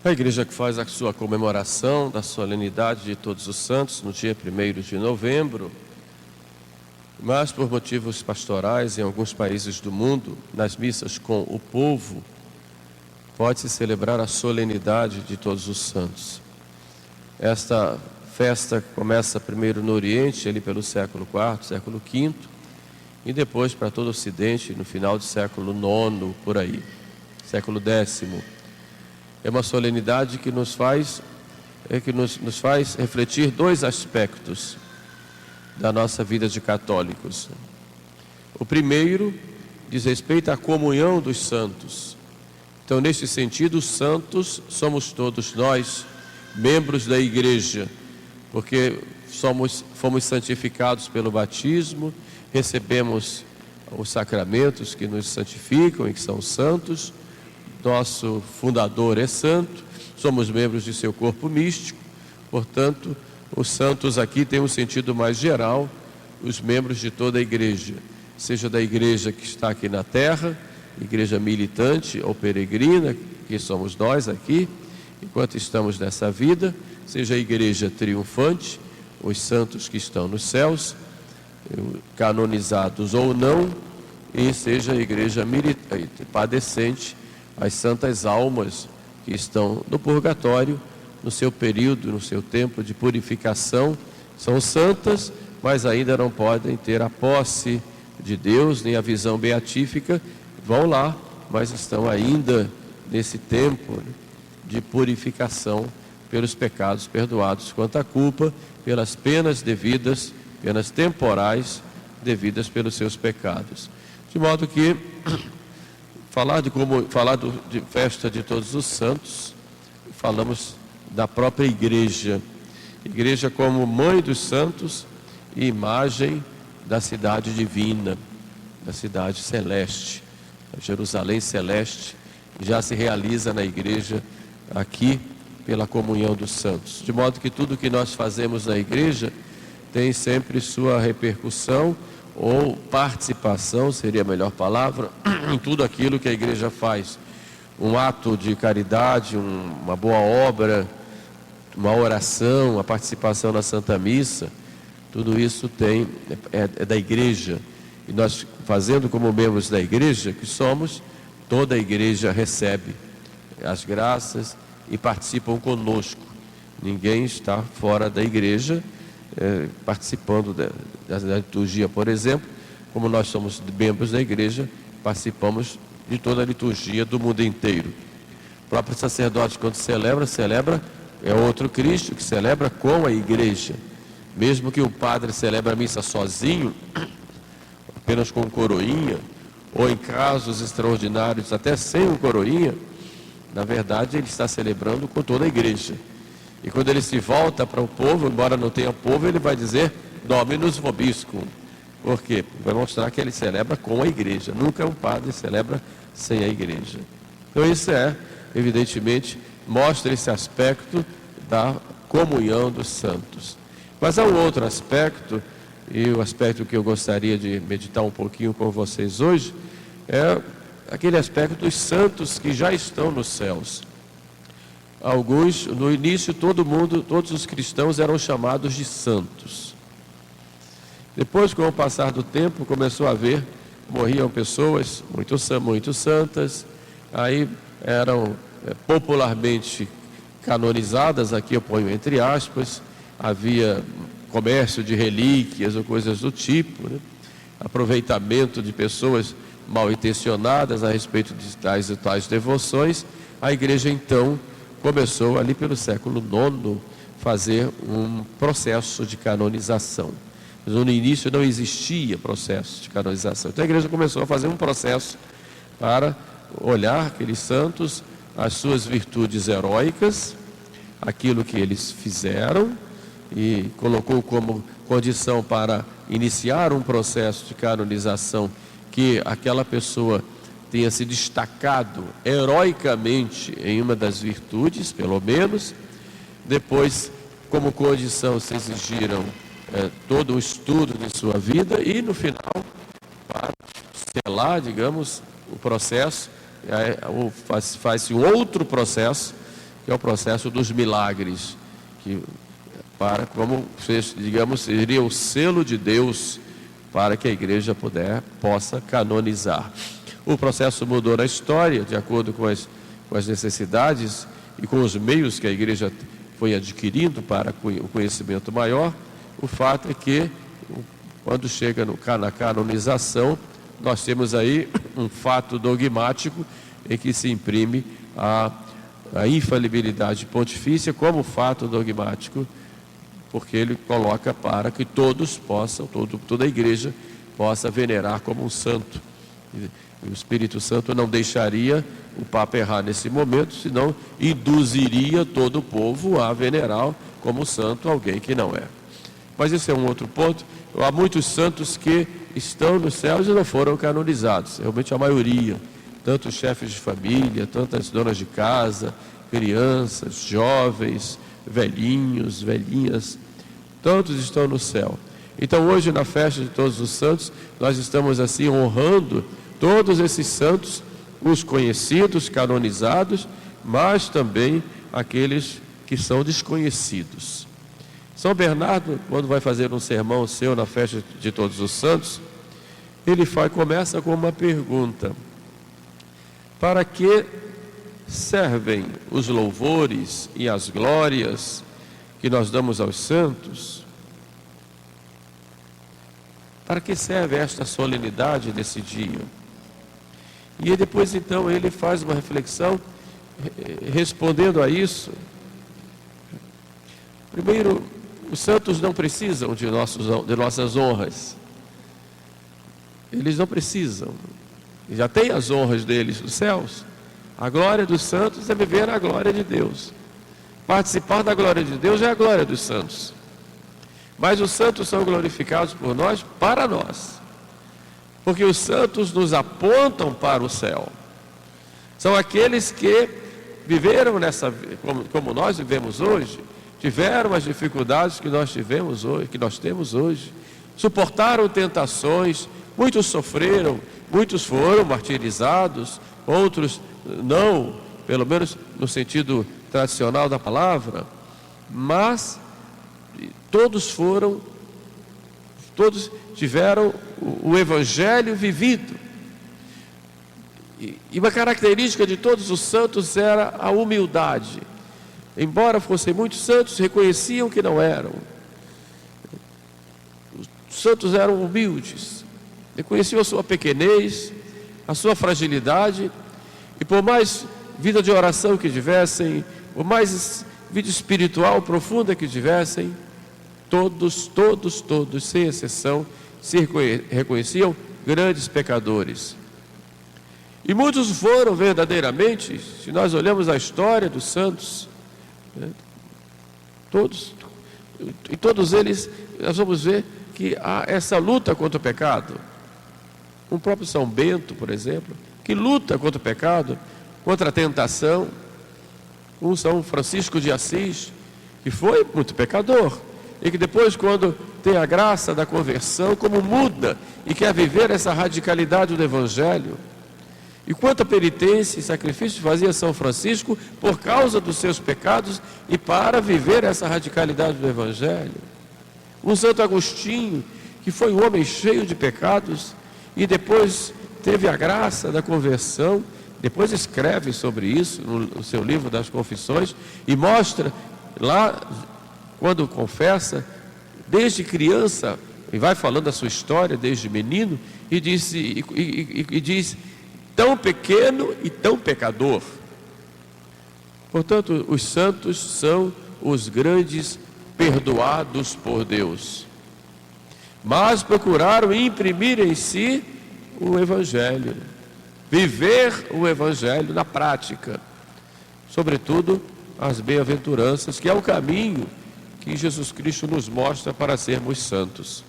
A igreja que faz a sua comemoração da solenidade de Todos os Santos no dia 1º de novembro, mas por motivos pastorais em alguns países do mundo, nas missas com o povo, pode-se celebrar a solenidade de Todos os Santos. Esta festa começa primeiro no Oriente, ali pelo século IV, século V, e depois para todo o Ocidente, no final do século IX, por aí, século X. É uma solenidade que nos faz refletir dois aspectos da nossa vida de católicos. O primeiro diz respeito à comunhão dos santos. Então, neste sentido, os santos somos todos nós, membros da igreja, porque fomos santificados pelo batismo, recebemos os sacramentos que nos santificam e que são santos. Nosso fundador é santo, somos membros de seu corpo místico, portanto, os santos aqui têm um sentido mais geral, os membros de toda a igreja, seja da igreja que está aqui na terra, igreja militante ou peregrina, que somos nós aqui, enquanto estamos nessa vida, seja a igreja triunfante, os santos que estão nos céus, canonizados ou não, e seja a igreja militante, padecente, as santas almas que estão no purgatório, no seu período, no seu tempo de purificação, são santas, mas ainda não podem ter a posse de Deus, nem a visão beatífica, vão lá, mas estão ainda nesse tempo de purificação pelos pecados perdoados quanto à culpa, pelas penas devidas, penas temporais devidas pelos seus pecados. De modo que falar de festa de Todos os Santos, falamos da própria igreja. Igreja como mãe dos santos e imagem da cidade divina, da cidade celeste. A Jerusalém celeste já se realiza na igreja aqui pela comunhão dos santos. De modo que tudo que nós fazemos na igreja tem sempre sua repercussão ou participação, seria a melhor palavra, em tudo aquilo que a igreja faz. Um ato de caridade, uma boa obra, uma oração, a participação na Santa Missa, tudo isso é da igreja. E nós, fazendo como membros da igreja que somos, toda a igreja recebe as graças e participam conosco. Ninguém está fora da igreja, participando da liturgia, por exemplo. Como nós somos membros da igreja, participamos de toda a liturgia do mundo inteiro. O próprio sacerdote, quando celebra, é outro Cristo que celebra com a igreja. Mesmo que o padre celebre a missa sozinho, apenas com coroinha, ou em casos extraordinários até sem o coroinha, na verdade ele está celebrando com toda a igreja. E quando ele se volta para o povo, embora não tenha povo, ele vai dizer Dominus vobiscum. Por quê? Vai mostrar que ele celebra com a igreja. Nunca um padre celebra sem a igreja. Então isso evidentemente, mostra esse aspecto da comunhão dos santos. Mas há um outro aspecto, e o aspecto que eu gostaria de meditar um pouquinho com vocês hoje, é aquele aspecto dos santos que já estão nos céus. Alguns, no início, todos os cristãos eram chamados de santos. Depois, com o passar do tempo, começou a haver, morriam pessoas muito santas, aí eram popularmente canonizadas, aqui eu ponho entre aspas, havia comércio de relíquias ou coisas do tipo, aproveitamento de pessoas mal intencionadas a respeito de tais e tais devoções. A igreja então começou ali pelo século IX fazer um processo de canonização. Mas no início não existia processo de canonização. Então a igreja começou a fazer um processo para olhar aqueles santos, as suas virtudes heróicas, aquilo que eles fizeram, e colocou como condição para iniciar um processo de canonização que aquela pessoa tenha se destacado heroicamente em uma das virtudes, pelo menos. Depois, como condição, se exigiram todo o estudo de sua vida, e no final, para selar, digamos, o processo, faz-se um outro processo, que que é o processo dos milagres, que como digamos, seria o selo de Deus para que a igreja possa canonizar. O processo mudou na história, de acordo com as necessidades e com os meios que a igreja foi adquirindo para o conhecimento maior. O fato é que, quando chega na canonização, nós temos aí um fato dogmático em que se imprime a infalibilidade pontifícia como fato dogmático, porque ele coloca para que todos possam, toda a igreja possa venerar como um santo. E o Espírito Santo não deixaria o Papa errar nesse momento, senão induziria todo o povo a venerar como santo alguém que não é. Mas esse é um outro ponto. Há muitos santos que estão nos céus e não foram canonizados, realmente a maioria, tanto os chefes de família, tantas donas de casa, crianças, jovens, velhinhos, velhinhas, todos estão no céu. Então hoje, na festa de todos os santos, nós estamos assim honrando todos esses santos, os conhecidos, canonizados, mas também aqueles que são desconhecidos. São Bernardo, quando vai fazer um sermão seu na festa de todos os santos, ele começa com uma pergunta: para que servem os louvores e as glórias que nós damos aos santos? Para que serve esta solenidade desse dia? E depois então ele faz uma reflexão respondendo a isso. Primeiro, os santos não precisam de nossas honras. Eles não precisam. Já tem as honras deles nos céus. A glória dos santos é viver a glória de Deus. Participar da glória de Deus é a glória dos santos. Mas os santos são glorificados por nós, para nós. Porque os santos nos apontam para o céu. São aqueles que viveram como nós vivemos hoje, tiveram as dificuldades que nós temos hoje, suportaram tentações, muitos sofreram, muitos foram martirizados, outros não, pelo menos no sentido tradicional da palavra, mas todos tiveram o Evangelho vivido. E uma característica de todos os santos era a humildade. Embora fossem muitos santos, reconheciam que não eram. Os santos eram humildes, reconheciam a sua pequenez, a sua fragilidade, e por mais vida de oração que tivessem, por mais vida espiritual profunda que tivessem, todos, sem exceção, se reconheciam grandes pecadores. E muitos foram verdadeiramente, se nós olhamos a história dos santos, todos eles, nós vamos ver que há essa luta contra o pecado. O próprio São Bento, por exemplo, que luta contra o pecado, contra a tentação. Um São Francisco de Assis, que foi muito pecador, e que depois, quando tem a graça da conversão, como muda e quer viver essa radicalidade do Evangelho. E quanta penitência e sacrifício fazia São Francisco por causa dos seus pecados e para viver essa radicalidade do Evangelho. Um Santo Agostinho, que foi um homem cheio de pecados e depois teve a graça da conversão, depois escreve sobre isso no seu livro das Confissões e mostra lá, quando confessa, desde criança, e vai falando a sua história desde menino, e diz tão pequeno e tão pecador. Portanto, os santos são os grandes perdoados por Deus, mas procuraram imprimir em si o Evangelho, viver o Evangelho na prática, sobretudo as bem-aventuranças, que é o caminho que Jesus Cristo nos mostra para sermos santos.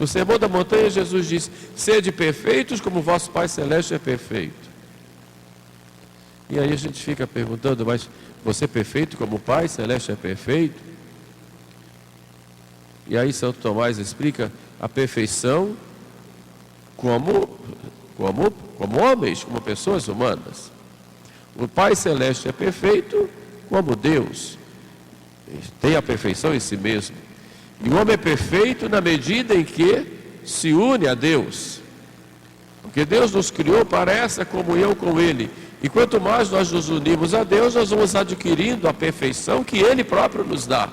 No Sermão da Montanha, Jesus diz: sede perfeitos como vosso Pai Celeste é perfeito. E aí a gente fica perguntando: mas você é perfeito como o Pai Celeste é perfeito? E aí Santo Tomás explica a perfeição como homens, como pessoas humanas. O Pai Celeste é perfeito como Deus, tem a perfeição em si mesmo. E o homem é perfeito na medida em que se une a Deus. Porque Deus nos criou para essa comunhão com Ele. E quanto mais nós nos unimos a Deus, nós vamos adquirindo a perfeição que Ele próprio nos dá.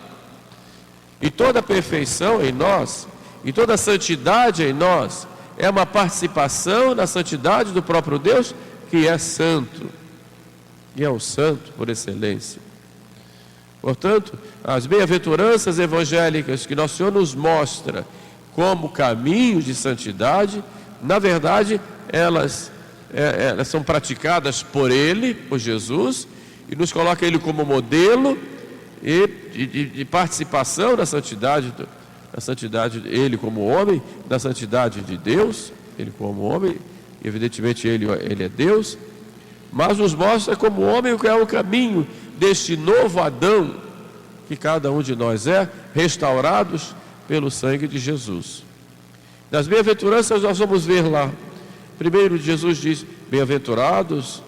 E toda a perfeição em nós, e toda a santidade em nós, é uma participação na santidade do próprio Deus, que é santo. E é o santo por excelência. Portanto, as bem-aventuranças evangélicas que Nosso Senhor nos mostra como caminho de santidade, na verdade, elas são praticadas por Ele, por Jesus, e nos coloca Ele como modelo de participação na santidade, Ele como homem, na santidade de Deus, Ele como homem, evidentemente Ele é Deus, mas nos mostra como homem que é o caminho deste novo Adão, que cada um de nós é, restaurados pelo sangue de Jesus. Nas bem-aventuranças nós vamos ver lá, primeiro Jesus diz, bem-aventurados,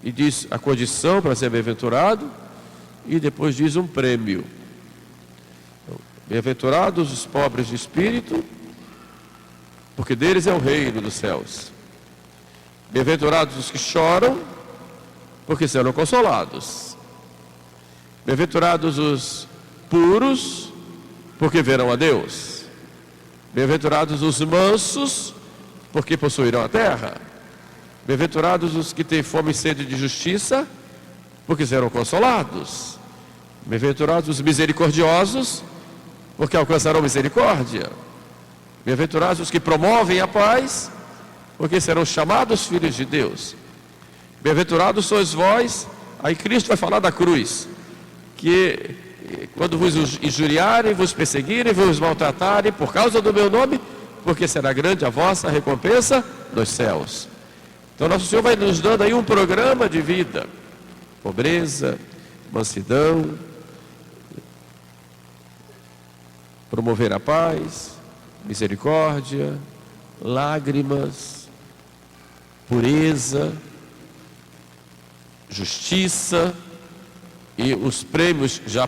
e diz a condição para ser bem-aventurado, e depois diz um prêmio. Bem-aventurados os pobres de espírito, porque deles é o reino dos céus. Bem-aventurados os que choram, porque serão consolados. Bem-aventurados os puros, porque verão a Deus. Bem-aventurados os mansos, porque possuirão a terra. Bem-aventurados os que têm fome e sede de justiça, porque serão consolados. Bem-aventurados os misericordiosos, porque alcançarão misericórdia. Bem-aventurados os que promovem a paz, porque serão chamados filhos de Deus. Bem-aventurados sois vós, aí Cristo vai falar da cruz, que quando vos injuriarem, vos perseguirem, vos maltratarem por causa do meu nome, porque será grande a vossa recompensa nos céus. Então Nosso Senhor vai nos dando aí um programa de vida: pobreza, mansidão, promover a paz, misericórdia, lágrimas, pureza, justiça. E os prêmios já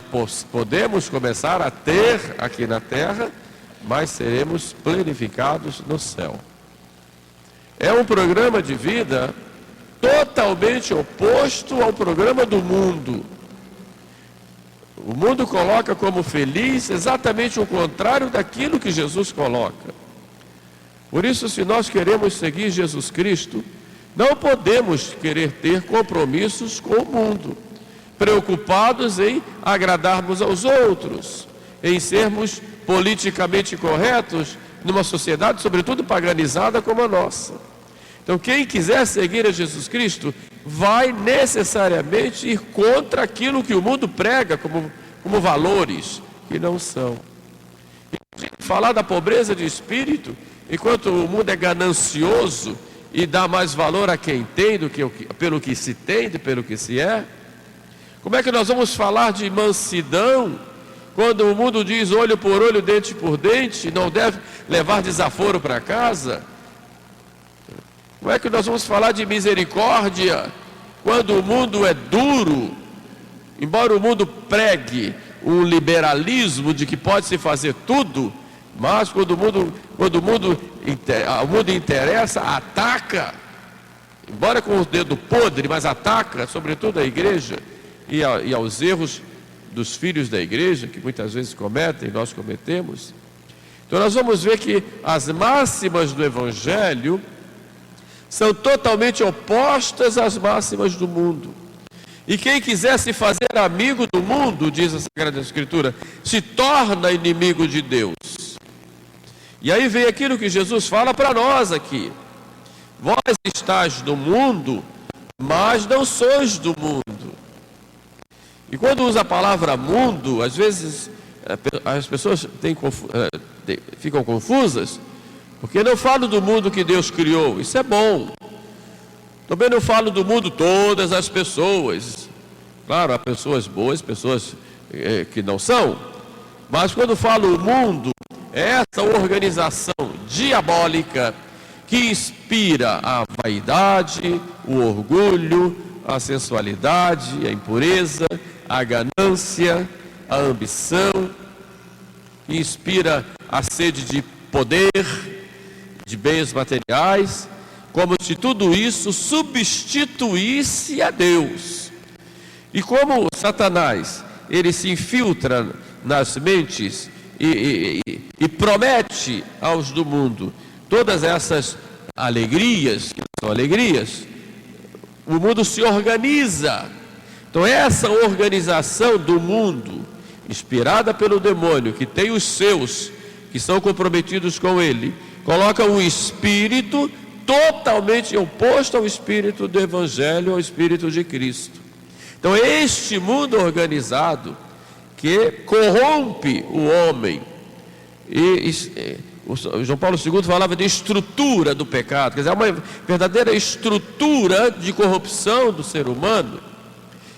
podemos começar a ter aqui na terra, mas seremos planificados no céu. É um programa de vida totalmente oposto ao programa do mundo. O mundo coloca como feliz exatamente o contrário daquilo que Jesus coloca. Por isso, se nós queremos seguir Jesus Cristo, não podemos querer ter compromissos com o mundo, preocupados em agradarmos aos outros, em sermos politicamente corretos numa sociedade, sobretudo paganizada como a nossa. Então, quem quiser seguir a Jesus Cristo vai necessariamente ir contra aquilo que o mundo prega como valores que não são. E falar da pobreza de espírito, enquanto o mundo é ganancioso e dá mais valor a quem tem do que pelo que se tem, do pelo que se é. Como é que nós vamos falar de mansidão quando o mundo diz olho por olho, dente por dente, não deve levar desaforo para casa? Como é que nós vamos falar de misericórdia quando o mundo é duro? Embora o mundo pregue um liberalismo de que pode se fazer tudo, mas quando o mundo interessa, ataca, embora com o dedo podre, mas ataca, sobretudo a igreja e aos erros dos filhos da igreja, que muitas vezes cometem, nós cometemos. Então nós vamos ver que as máximas do Evangelho são totalmente opostas às máximas do mundo. E quem quiser se fazer amigo do mundo, diz a Sagrada Escritura, se torna inimigo de Deus. E aí vem aquilo que Jesus fala para nós aqui: vós estáis no mundo, mas não sois do mundo. E quando usa a palavra mundo, às vezes as pessoas ficam confusas, porque não falo do mundo que Deus criou, isso é bom. Também não falo do mundo todas as pessoas. Claro, há pessoas boas, pessoas que não são. Mas quando falo o mundo, é essa organização diabólica que inspira a vaidade, o orgulho, a sensualidade, a impureza, a ganância, a ambição, que inspira a sede de poder, de bens materiais, como se tudo isso substituísse a Deus. E como Satanás, ele se infiltra nas mentes e promete aos do mundo todas essas alegrias, que não são alegrias, o mundo se organiza. Então essa organização do mundo, inspirada pelo demônio, que tem os seus, que são comprometidos com ele, coloca um espírito totalmente oposto ao espírito do Evangelho, ao espírito de Cristo. Então este mundo organizado que corrompe o homem, o João Paulo II falava de estrutura do pecado, quer dizer, é uma verdadeira estrutura de corrupção do ser humano,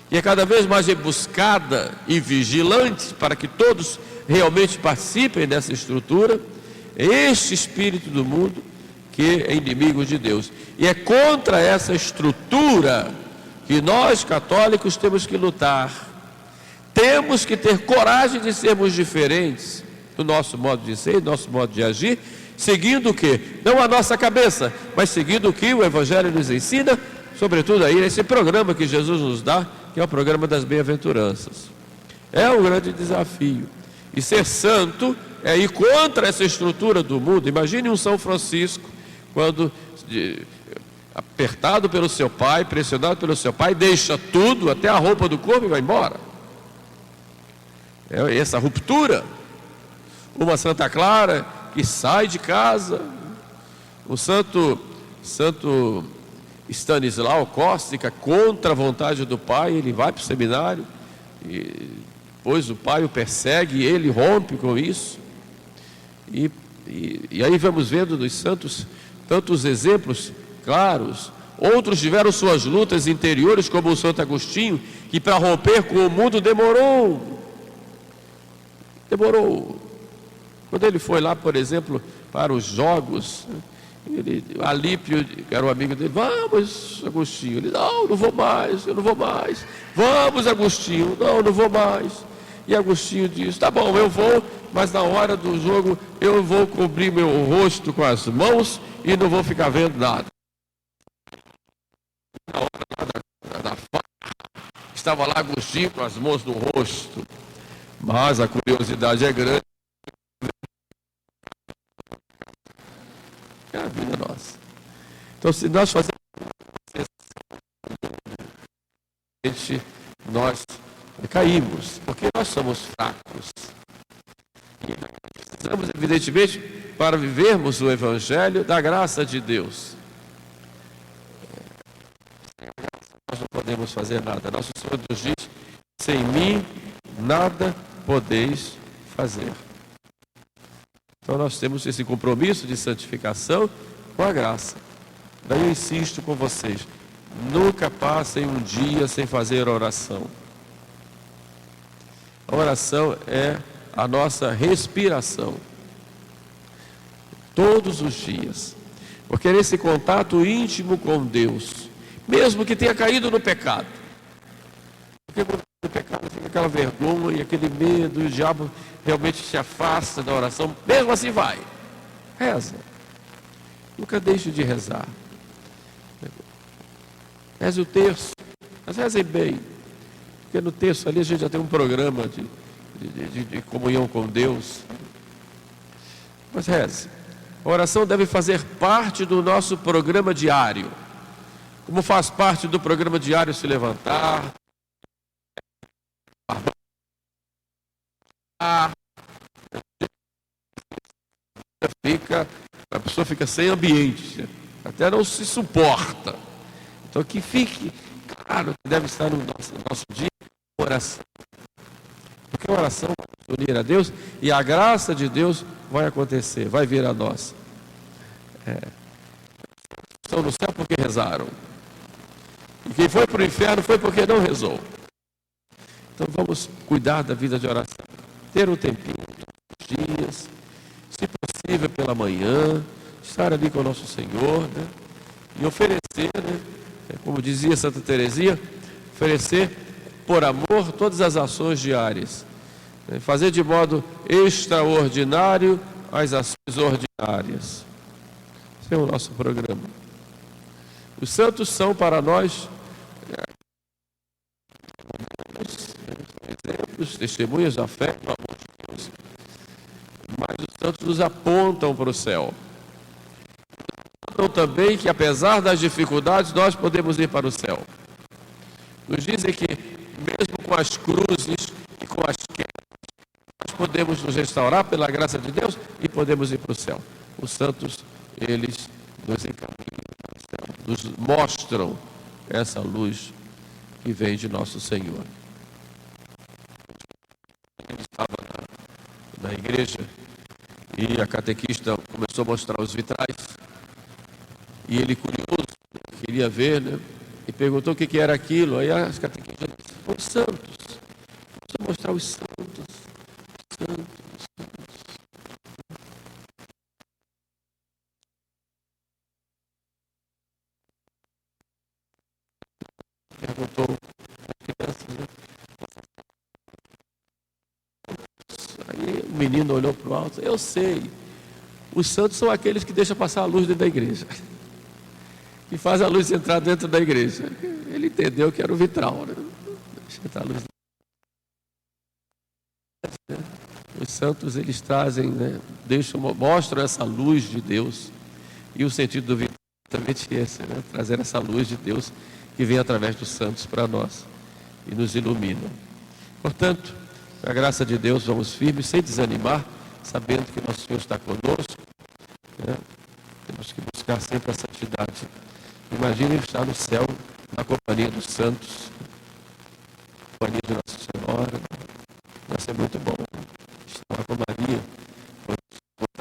que é cada vez mais rebuscada e vigilante para que todos realmente participem dessa estrutura. Este espírito do mundo que é inimigo de Deus, e é contra essa estrutura que nós católicos temos que lutar. Temos que ter coragem de sermos diferentes no nosso modo de ser, no nosso modo de agir, seguindo o que? Não a nossa cabeça, mas seguindo o que o Evangelho nos ensina, sobretudo aí nesse programa que Jesus nos dá, que é o programa das bem-aventuranças. É um grande desafio. E ser santo é ir contra essa estrutura do mundo. Imagine um São Francisco, quando apertado pelo seu pai, pressionado pelo seu pai, deixa tudo, até a roupa do corpo, e vai embora. É essa ruptura. Uma Santa Clara que sai de casa, o santo Stanislau Kostka, contra a vontade do pai, ele vai para o seminário, e depois o pai o persegue, e ele rompe com isso. E aí vamos vendo dos santos tantos exemplos claros. Outros tiveram suas lutas interiores, como o Santo Agostinho, que para romper com o mundo demorou. Quando ele foi lá, por exemplo, para os jogos, Alípio, que era um amigo dele: vamos, Agostinho. Ele: não vou mais, eu não vou mais. Vamos, Agostinho. Não vou mais. E Agostinho disse: tá bom, eu vou, mas na hora do jogo eu vou cobrir meu rosto com as mãos e não vou ficar vendo nada. Na hora da farra, estava lá Agostinho com as mãos no rosto. Mas a curiosidade é grande. É a vida nossa. Então, se nós fazemos, nós caímos, porque nós somos fracos. E nós precisamos, evidentemente, para vivermos o Evangelho, da graça de Deus. Sem a graça nós não podemos fazer nada. Nosso Senhor nos diz: sem mim nada podeis fazer. Então nós temos esse compromisso de santificação com a graça. Daí eu insisto com vocês: nunca passem um dia sem fazer oração. A oração é a nossa respiração. Todos os dias. Porque é nesse contato íntimo com Deus, mesmo que tenha caído no pecado. Porque quando no pecado fica aquela vergonha, aquele medo, e o diabo realmente se afasta da oração. Mesmo assim vai, reza. Nunca deixe de rezar. Reze o terço, mas rezem bem, porque no terço ali a gente já tem um programa de comunhão com Deus. Mas reze. A oração deve fazer parte do nosso programa diário, como faz parte do programa diário se levantar, a pessoa fica sem ambiente, até não se suporta. Então que fique claro que deve estar no nosso dia oração, porque a oração vai unir a Deus e a graça de Deus vai acontecer, vai vir a nós. Estão no céu porque rezaram, e quem foi para o inferno foi porque não rezou. Então vamos cuidar da vida de oração, ter um tempinho todos os dias, se possível pela manhã, estar ali com o nosso Senhor, né? E oferecer, né, Como dizia Santa Teresinha, oferecer por amor todas as ações diárias. Fazer de modo extraordinário as ações ordinárias. Esse é o nosso programa. Os santos são para nós exemplos, testemunhas da fé, do amor de Deus. Mas os santos nos apontam para o céu. Apontam também que, apesar das dificuldades, nós podemos ir para o céu. Nos dizem que, mesmo com as cruzes e com as quedas, nós podemos nos restaurar pela graça de Deus e podemos ir para o céu. Os santos, eles nos encaminham para o céu, nos mostram essa luz que vem de nosso Senhor. Ele estava na igreja e a catequista começou a mostrar os vitrais e ele, curioso, queria ver, né? E perguntou o que era aquilo. Aí a catequista disse: os santos. Vamos mostrar os santos. Os santos. Perguntou a criança, né? Aí o menino olhou para o alto: eu sei, os santos são aqueles que deixam passar a luz dentro da igreja, que faz a luz entrar dentro da igreja. Ele entendeu que era o vitral, né? Deixa entrar a luz. Os santos, eles trazem, né? Mostram essa luz de Deus. E o sentido do vitral é exatamente esse, né? Trazer essa luz de Deus que vem através dos santos para nós e nos ilumina. Portanto, com a graça de Deus, vamos firmes, sem desanimar, sabendo que nosso Senhor está conosco, né? Temos que buscar sempre a santidade. Imagine estar no céu, na companhia dos santos, na companhia de Nossa Senhora. Vai ser muito bom estar com Maria,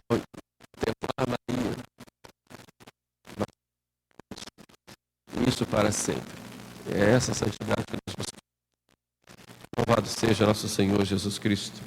contemplar Maria. Isso para sempre. É essa santidade que nós buscamos. Louvado seja nosso Senhor Jesus Cristo.